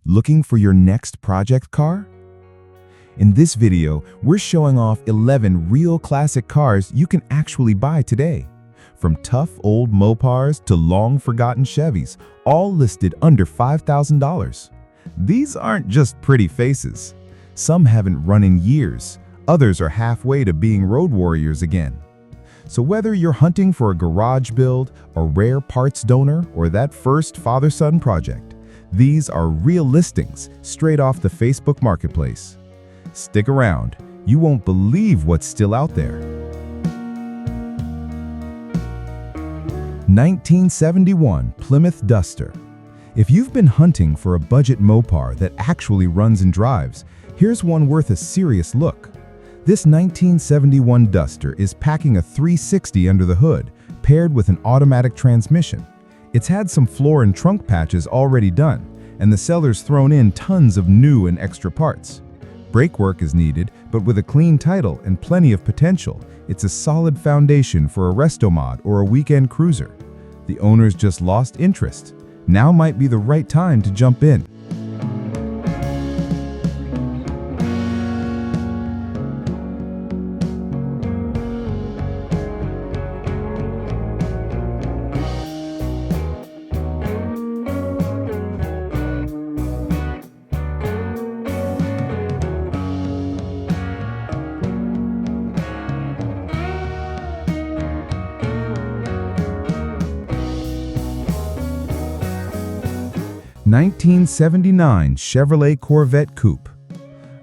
Looking for your next project car? In this video, we're showing off 11 real classic cars you can actually buy today. From tough old Mopars to long-forgotten Chevys, all listed under $5,000. These aren't just pretty faces. Some haven't run in years, others are halfway to being road warriors again. So whether you're hunting for a garage build, a rare parts donor, or that first father-son project, these are real listings straight off the Facebook Marketplace. Stick around, you won't believe what's still out there. 1971 Plymouth Duster. If you've been hunting for a budget Mopar that actually runs and drives, here's one worth a serious look. This 1971 Duster is packing a 360 under the hood, paired with an automatic transmission. It's had some floor and trunk patches already done, and the seller's thrown in tons of new and extra parts. Brake work is needed, but with a clean title and plenty of potential, it's a solid foundation for a resto mod or a weekend cruiser. The owners just lost interest. Now might be the right time to jump in. (1979) Chevrolet Corvette Coupe.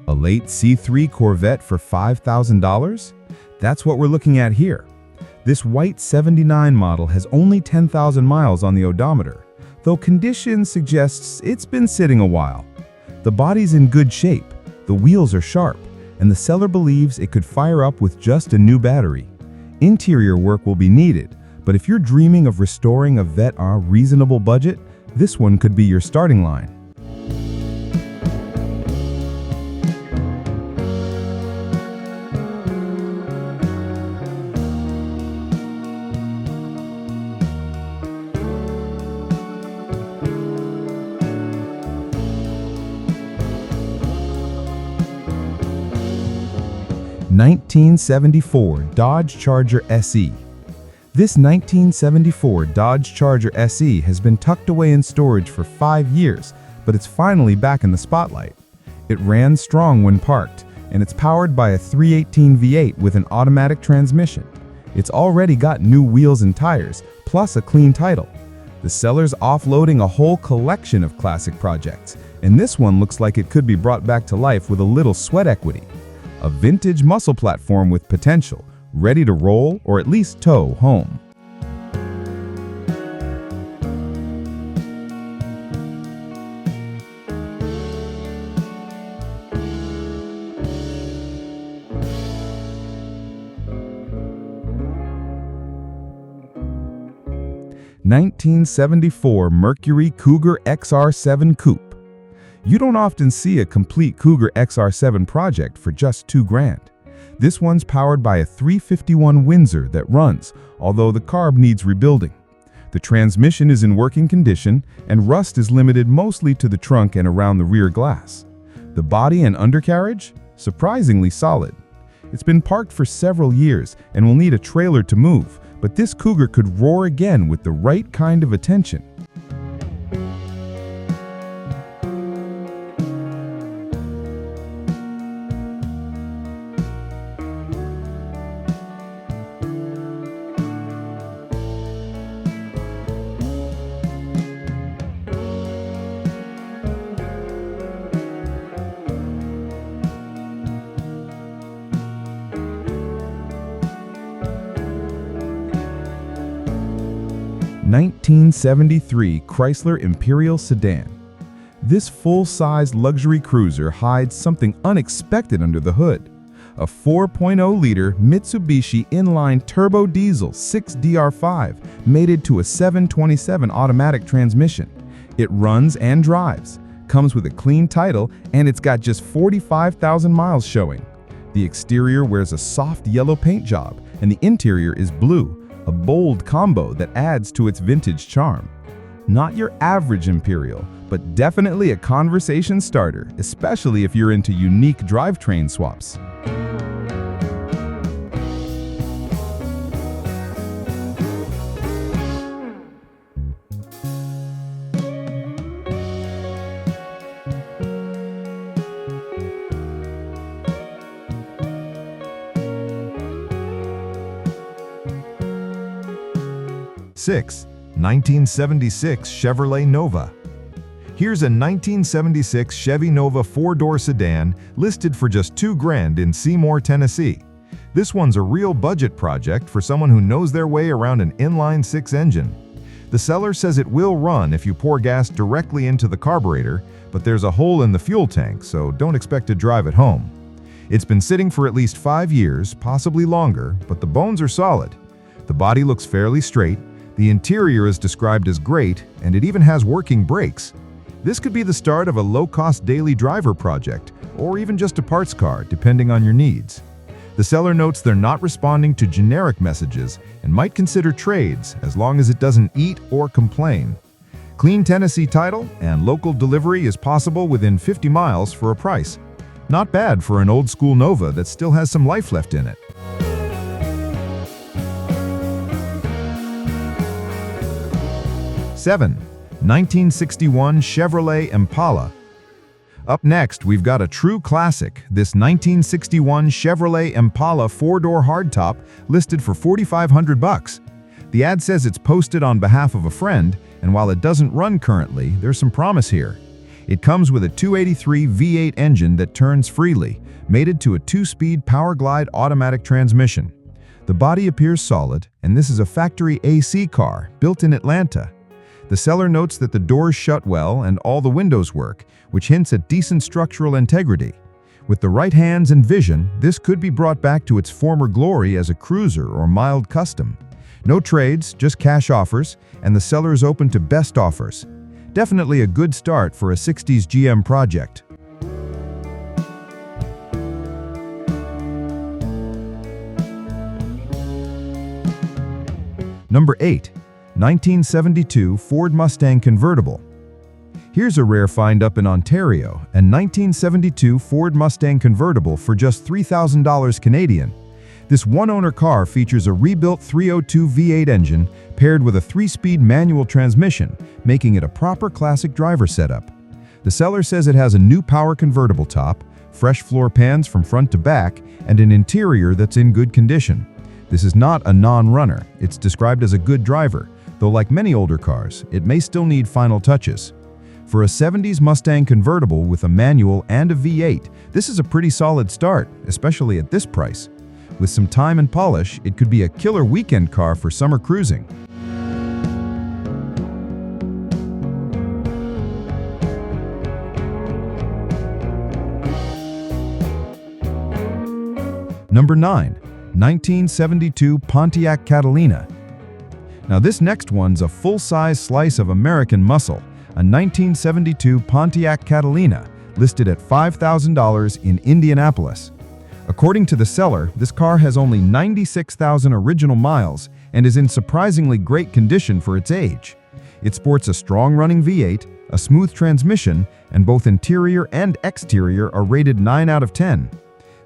A late C3 Corvette for $5,000? That's what we're looking at here. This white 79 model has only 10,000 miles on the odometer, though condition suggests it's been sitting a while. The body's in good shape, the wheels are sharp, and the seller believes it could fire up with just a new battery. Interior work will be needed, but if you're dreaming of restoring a Vette on a reasonable budget, this one could be your starting line. (1974) Dodge Charger SE. This 1974 Dodge Charger SE has been tucked away in storage for 5 years, but it's finally back in the spotlight. It ran strong when parked, and it's powered by a 318 V8 with an automatic transmission. It's already got new wheels and tires, plus a clean title. The seller's offloading a whole collection of classic projects, and this one looks like it could be brought back to life with a little sweat equity. A vintage muscle platform with potential, ready to roll or at least tow home. (1974) Mercury Cougar XR7 Coupe. You don't often see a complete Cougar XR7 project for just $2,000. This one's powered by a 351 Windsor that runs, although the carb needs rebuilding. The transmission is in working condition, and rust is limited mostly to the trunk and around the rear glass. The body and undercarriage? Surprisingly solid. It's been parked for several years and will need a trailer to move, but this Cougar could roar again with the right kind of attention. (1973) Chrysler Imperial Sedan. This full-size luxury cruiser hides something unexpected under the hood. A 4.0-liter Mitsubishi inline turbo diesel 6DR5 mated to a 727 automatic transmission. It runs and drives, comes with a clean title, and it's got just 45,000 miles showing. The exterior wears a soft yellow paint job, and the interior is blue, a bold combo that adds to its vintage charm. Not your average Imperial, but definitely a conversation starter, especially if you're into unique drivetrain swaps. Six, 1976 Chevrolet Nova. Here's a 1976 Chevy Nova four-door sedan listed for just $2,000 in Seymour, Tennessee. This one's a real budget project for someone who knows their way around an inline-six engine. The seller says it will run if you pour gas directly into the carburetor, but there's a hole in the fuel tank, so don't expect to drive it home. It's been sitting for at least 5 years, possibly longer, but the bones are solid. The body looks fairly straight. The interior is described as great, and it even has working brakes. This could be the start of a low-cost daily driver project, or even just a parts car, depending on your needs. The seller notes they're not responding to generic messages and might consider trades as long as it doesn't eat or complain. Clean Tennessee title and local delivery is possible within 50 miles for a price. Not bad for an old-school Nova that still has some life left in it. 7. 1961 Chevrolet Impala. Up next, we've got a true classic, this 1961 Chevrolet Impala four-door hardtop listed for $4,500. The ad says it's posted on behalf of a friend, and while it doesn't run currently, there's some promise here. It comes with a 283 V8 engine that turns freely, mated to a 2-speed Power Glide automatic transmission. The body appears solid, and this is a factory AC car built in Atlanta. The seller notes that the doors shut well and all the windows work, which hints at decent structural integrity. With the right hands and vision, this could be brought back to its former glory as a cruiser or mild custom. No trades, just cash offers, and the seller is open to best offers. Definitely a good start for a 60s GM project. Number 8. 1972 Ford Mustang Convertible. Here's a rare find up in Ontario, a 1972 Ford Mustang Convertible for just $3,000 Canadian. This one-owner car features a rebuilt 302 V8 engine paired with a 3-speed manual transmission, making it a proper classic driver setup. The seller says it has a new power convertible top, fresh floor pans from front to back, and an interior that's in good condition. This is not a non-runner. It's described as a good driver, though like many older cars, it may still need final touches. For a 70s Mustang convertible with a manual and a V8, this is a pretty solid start, especially at this price. With some time and polish, it could be a killer weekend car for summer cruising. Number 9. 1972 Pontiac Catalina. Now this next one's a full-size slice of American muscle, a 1972 Pontiac Catalina, listed at $5,000 in Indianapolis. According to the seller, this car has only 96,000 original miles and is in surprisingly great condition for its age. It sports a strong-running V8, a smooth transmission, and both interior and exterior are rated 9 out of 10.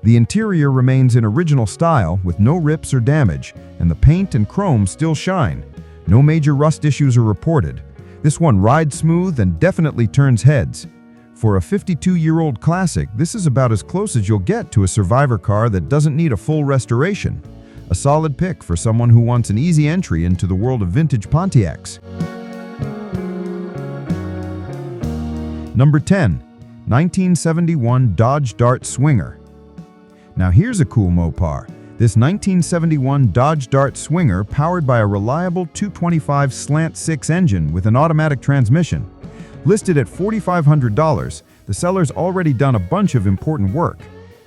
The interior remains in original style with no rips or damage, and the paint and chrome still shine. No major rust issues are reported. This one rides smooth and definitely turns heads. For a 52-year-old classic, this is about as close as you'll get to a survivor car that doesn't need a full restoration. A solid pick for someone who wants an easy entry into the world of vintage Pontiacs. Number 10. 1971 Dodge Dart Swinger. Now here's a cool Mopar. This 1971 Dodge Dart Swinger powered by a reliable 225 slant 6 engine with an automatic transmission. Listed at $4,500, the seller's already done a bunch of important work.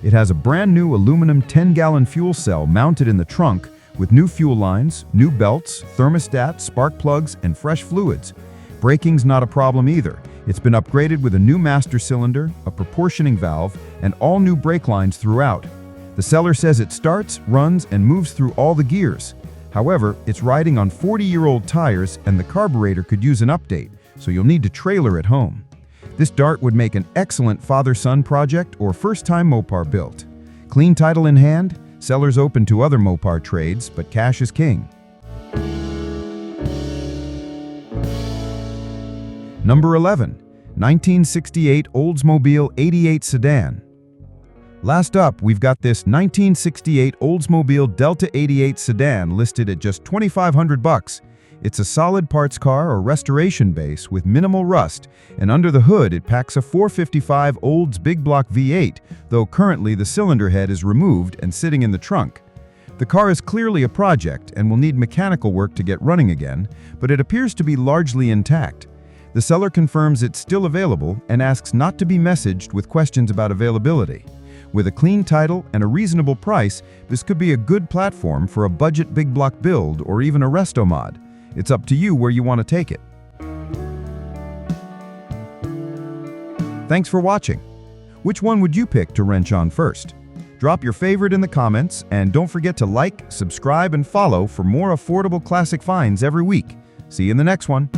It has a brand new aluminum 10-gallon fuel cell mounted in the trunk with new fuel lines, new belts, thermostat, spark plugs, and fresh fluids. Braking's not a problem either. It's been upgraded with a new master cylinder, a proportioning valve, and all new brake lines throughout. The seller says it starts, runs, and moves through all the gears. However, it's riding on 40-year-old tires and the carburetor could use an update, so you'll need to trailer it home. This Dart would make an excellent father-son project or first-time Mopar built. Clean title in hand, sellers open to other Mopar trades, but cash is king. Number 11. 1968 Oldsmobile 88 Sedan. Last up, we've got this 1968 Oldsmobile Delta 88 Sedan listed at just $2,500. It's a solid parts car or restoration base with minimal rust, and under the hood it packs a 455 Olds big block V8, though currently the cylinder head is removed and sitting in the trunk. The car is clearly a project and will need mechanical work to get running again, but it appears to be largely intact. The seller confirms it's still available and asks not to be messaged with questions about availability. With a clean title and a reasonable price, this could be a good platform for a budget big block build or even a resto mod. It's up to you where you want to take it. Thanks for watching. Which one would you pick to wrench on first? Drop your favorite in the comments, and don't forget to like, subscribe, and follow for more affordable classic finds every week. See you in the next one.